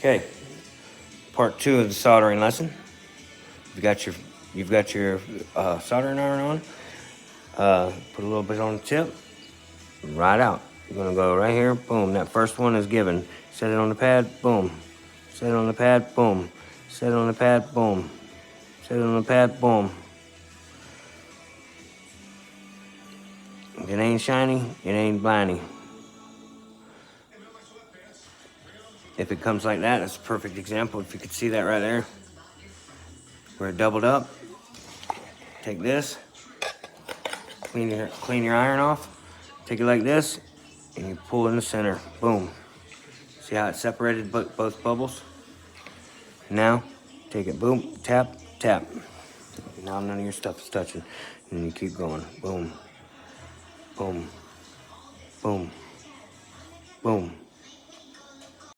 Okay, part 2 of the soldering lesson. You've got your soldering iron on. Put a little bit on the tip, right out. You're gonna go right here, boom. That first one is given. Set it on the pad, boom. Set it on the pad, boom. Set it on the pad, boom. Set it on the pad, boom. If it ain't shiny, it ain't blinding. If it comes like that, that's a perfect example. If you could see that right there, where it doubled up. Take this, clean your iron off. Take it like this, and you pull in the center. Boom. See how it separated both bubbles? Now, take it, boom, tap, tap. Now none of your stuff is touching. And you keep going. Boom, boom, boom, boom.